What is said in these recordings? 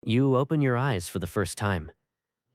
You open your eyes for the first time.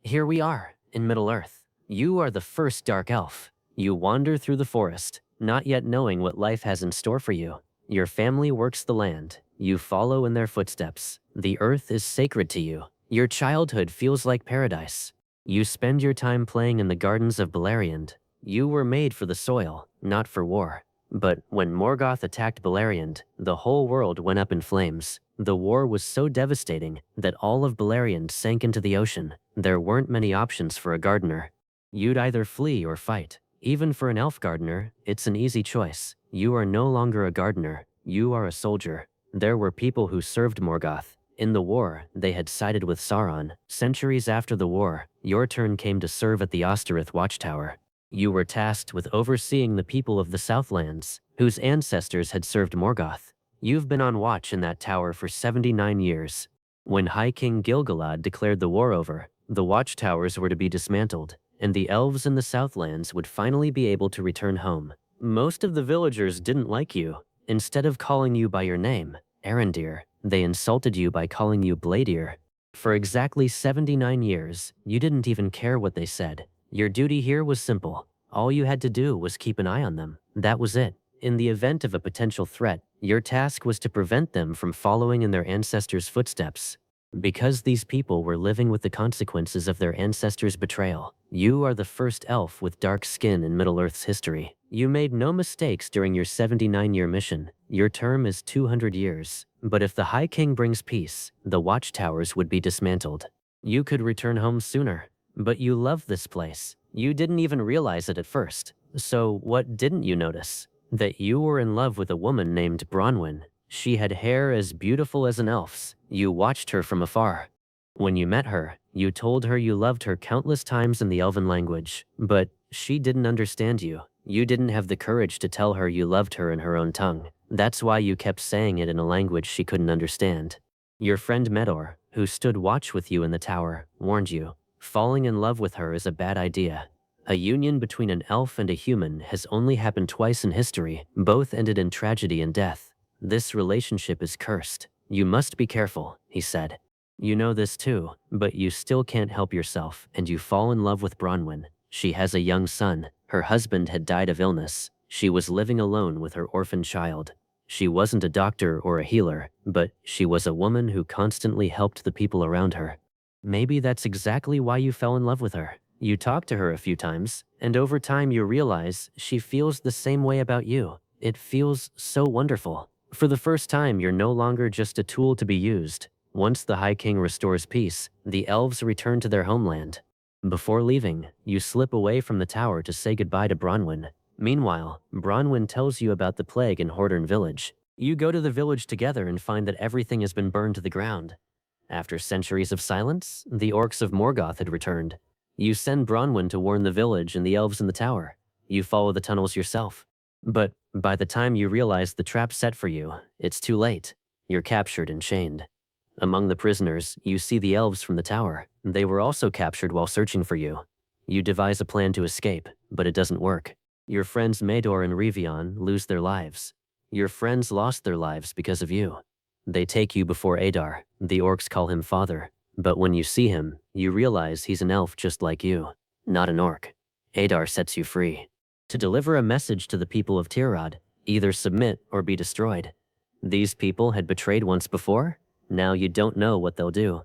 Here we are, in Middle-earth. You are the first dark elf. You wander through the forest, not yet knowing what life has in store for you. Your family works the land. You follow in their footsteps. The earth is sacred to you. Your childhood feels like paradise. You spend your time playing in the gardens of Beleriand. You were made for the soil, not for war. But when Morgoth attacked Beleriand, the whole world went up in flames. The war was so devastating that all of Beleriand sank into the ocean. There weren't many options for a gardener. You'd either flee or fight. Even for an elf gardener, it's an easy choice. You are no longer a gardener. You are a soldier. There were people who served Morgoth. In the war, they had sided with Sauron. Centuries after the war, your turn came to serve at the Osterith Watchtower. You were tasked with overseeing the people of the Southlands, whose ancestors had served Morgoth. You've been on watch in that tower for 79 years. When High King Gil-galad declared the war over, the watchtowers were to be dismantled, and the elves in the Southlands would finally be able to return home. Most of the villagers didn't like you. Instead of calling you by your name, Arendir, they insulted you by calling you Bladir. For exactly 79 years, you didn't even care what they said. Your duty here was simple. All you had to do was keep an eye on them. That was it. In the event of a potential threat, your task was to prevent them from following in their ancestors' footsteps. Because these people were living with the consequences of their ancestors' betrayal, you are the first elf with dark skin in Middle-earth's history. You made no mistakes during your 79-year mission. Your term is 200 years. But if the High King brings peace, the watchtowers would be dismantled. You could return home sooner. But you love this place. You didn't even realize it at first. So what didn't you notice? That you were in love with a woman named Bronwyn. She had hair as beautiful as an elf's. You watched her from afar. When you met her, you told her you loved her countless times in the elven language. But she didn't understand you. You didn't have the courage to tell her you loved her in her own tongue. That's why you kept saying it in a language she couldn't understand. Your friend Medor, who stood watch with you in the tower, warned you. Falling in love with her is a bad idea. A union between an elf and a human has only happened twice in history. Both ended in tragedy and death. This relationship is cursed. You must be careful, he said. You know this too, but you still can't help yourself, and you fall in love with Bronwyn. She has a young son. Her husband had died of illness. She was living alone with her orphan child. She wasn't a doctor or a healer, but she was a woman who constantly helped the people around her. Maybe that's exactly why you fell in love with her. You talked to her a few times, and over time you realize she feels the same way about you. It feels so wonderful. For the first time, you're no longer just a tool to be used. Once the High King restores peace, the elves return to their homeland. Before leaving, you slip away from the tower to say goodbye to Bronwyn. Meanwhile, Bronwyn tells you about the plague in Hordern village. You go to the village together and find that everything has been burned to the ground. After centuries of silence, the orcs of Morgoth had returned. You send Bronwyn to warn the village and the elves in the tower. You follow the tunnels yourself. But by the time you realize the trap set for you, it's too late. You're captured and chained. Among the prisoners, you see the elves from the tower. They were also captured while searching for you. You devise a plan to escape, but it doesn't work. Your friends Medor and Rivion lose their lives. Your friends lost their lives because of you. They take you before Adar. The orcs call him father. But when you see him, you realize he's an elf just like you, not an orc. Adar sets you free. To deliver a message to the people of Tirad, either submit or be destroyed. These people had betrayed once before. Now you don't know what they'll do.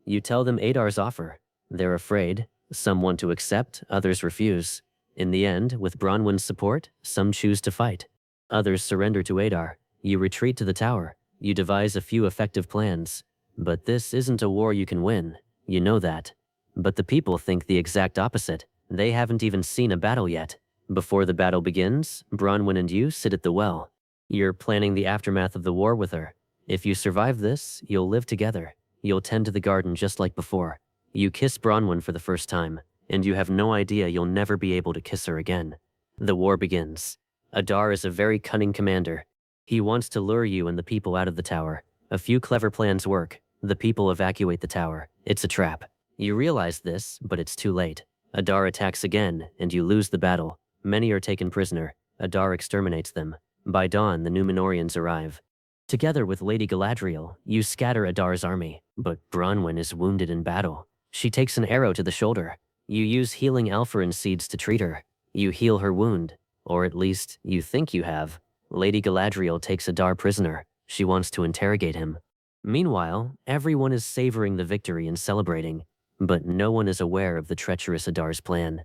You tell them Adar's offer. They're afraid. Some want to accept, others refuse. In the end, with Bronwyn's support, some choose to fight. Others surrender to Adar. You retreat to the tower. You devise a few effective plans. But this isn't a war you can win. You know that. But the people think the exact opposite. They haven't even seen a battle yet. Before the battle begins, Bronwyn and you sit at the well. You're planning the aftermath of the war with her. If you survive this, you'll live together. You'll tend to the garden just like before. You kiss Bronwyn for the first time, and you have no idea you'll never be able to kiss her again. The war begins. Adar is a very cunning commander. He wants to lure you and the people out of the tower. A few clever plans work. The people evacuate the tower. It's a trap. You realize this, but it's too late. Adar attacks again, and you lose the battle. Many are taken prisoner. Adar exterminates them. By dawn, the Numenorians arrive. Together with Lady Galadriel, you scatter Adar's army, but Bronwyn is wounded in battle. She takes an arrow to the shoulder. You use healing Alpharin seeds to treat her. You heal her wound, or at least you think you have. Lady Galadriel takes Adar prisoner. She wants to interrogate him. Meanwhile, everyone is savoring the victory and celebrating, but no one is aware of the treacherous Adar's plan.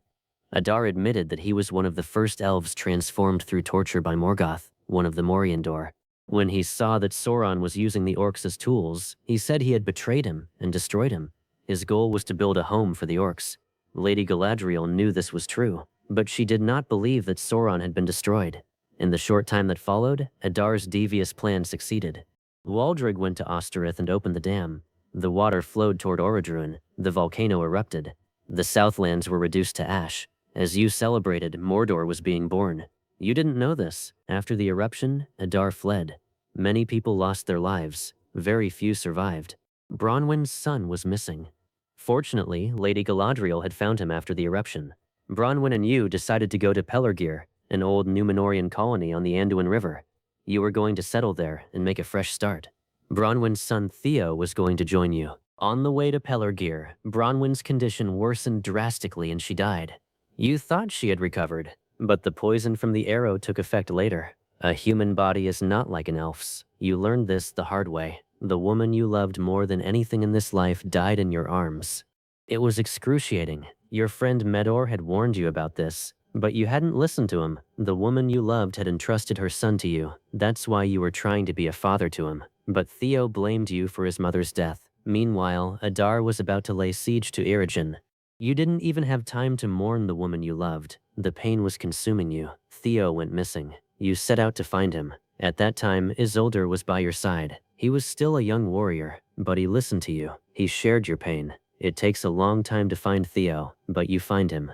Adar admitted that he was one of the first elves transformed through torture by Morgoth, one of the Moriandor. When he saw that Sauron was using the orcs as tools, he said he had betrayed him and destroyed him. His goal was to build a home for the orcs. Lady Galadriel knew this was true, but she did not believe that Sauron had been destroyed. In the short time that followed, Adar's devious plan succeeded. Waldreg went to Osterith and opened the dam. The water flowed toward Orodruin. The volcano erupted. The Southlands were reduced to ash. As you celebrated, Mordor was being born. You didn't know this. After the eruption, Adar fled. Many people lost their lives. Very few survived. Bronwyn's son was missing. Fortunately, Lady Galadriel had found him after the eruption. Bronwyn and you decided to go to Pelargir, an old Númenorian colony on the Anduin River. You were going to settle there and make a fresh start. Bronwyn's son Theo was going to join you. On the way to Pelargir, Bronwyn's condition worsened drastically and she died. You thought she had recovered, but the poison from the arrow took effect later. A human body is not like an elf's. You learned this the hard way. The woman you loved more than anything in this life died in your arms. It was excruciating. Your friend Medor had warned you about this, but you hadn't listened to him. The woman you loved had entrusted her son to you. That's why you were trying to be a father to him. But Theo blamed you for his mother's death. Meanwhile, Adar was about to lay siege to Eregion. You didn't even have time to mourn the woman you loved. The pain was consuming you. Theo went missing. You set out to find him. At that time, Isildur was by your side. He was still a young warrior, but he listened to you. He shared your pain. It takes a long time to find Theo, but you find him.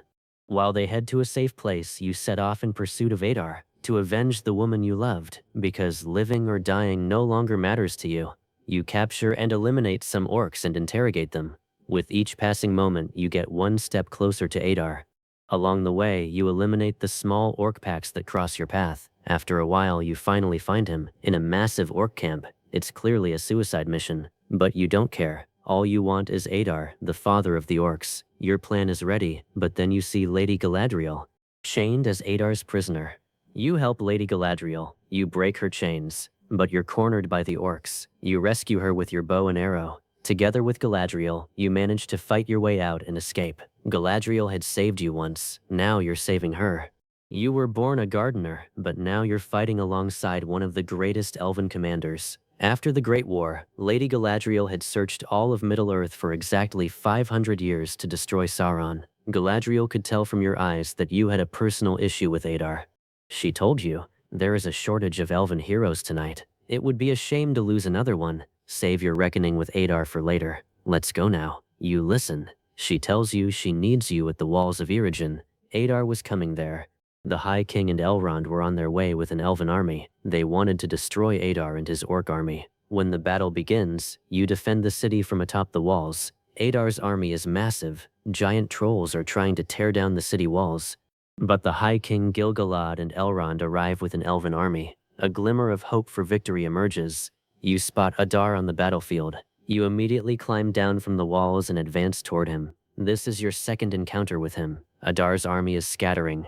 While they head to a safe place, you set off in pursuit of Adar, to avenge the woman you loved, because living or dying no longer matters to you. You capture and eliminate some orcs and interrogate them. With each passing moment, you get one step closer to Adar. Along the way, you eliminate the small orc packs that cross your path. After a while, you finally find him, in a massive orc camp. It's clearly a suicide mission, but you don't care. All you want is Adar, the father of the orcs. Your plan is ready, but then you see Lady Galadriel, chained as Adar's prisoner. You help Lady Galadriel. You break her chains, but you're cornered by the orcs. You rescue her with your bow and arrow. Together with Galadriel, you manage to fight your way out and escape. Galadriel had saved you once. Now you're saving her. You were born a gardener, but now you're fighting alongside one of the greatest elven commanders. After the Great War, Lady Galadriel had searched all of Middle-earth for exactly 500 years to destroy Sauron. Galadriel could tell from your eyes that you had a personal issue with Adar. She told you, there is a shortage of elven heroes tonight. It would be a shame to lose another one. Save your reckoning with Adar for later. Let's go now. You listen. She tells you she needs you at the walls of Eregion. Adar was coming there. The High King and Elrond were on their way with an elven army. They wanted to destroy Adar and his orc army. When the battle begins, you defend the city from atop the walls. Adar's army is massive. Giant trolls are trying to tear down the city walls. But the High King Gil-galad and Elrond arrive with an elven army. A glimmer of hope for victory emerges. You spot Adar on the battlefield. You immediately climb down from the walls and advance toward him. This is your second encounter with him. Adar's army is scattering.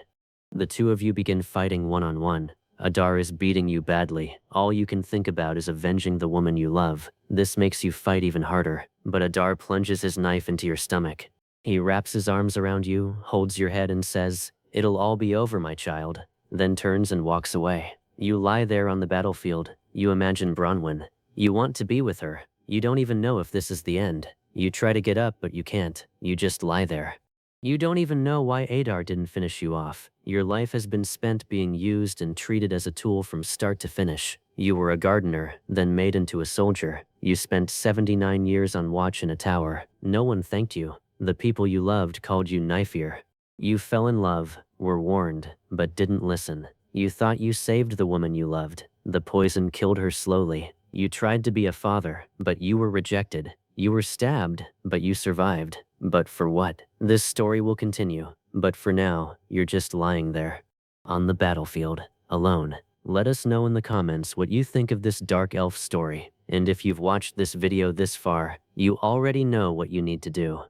The two of you begin fighting one-on-one. Adar is beating you badly. All you can think about is avenging the woman you love. This makes you fight even harder, but Adar plunges his knife into your stomach. He wraps his arms around you, holds your head and says, "It'll all be over, my child," then turns and walks away. You lie there on the battlefield. You imagine Bronwyn. You want to be with her. You don't even know if this is the end. You try to get up, but you can't. You just lie there. You don't even know why Adar didn't finish you off. Your life has been spent being used and treated as a tool from start to finish. You were a gardener, then made into a soldier. You spent 79 years on watch in a tower. No one thanked you. The people you loved called you knife-ear. You fell in love, were warned, but didn't listen. You thought you saved the woman you loved. The poison killed her slowly. You tried to be a father, but you were rejected. You were stabbed, but you survived. But for what? This story will continue. But for now, you're just lying there. On the battlefield, alone. Let us know in the comments what you think of this dark elf story. And if you've watched this video this far, you already know what you need to do.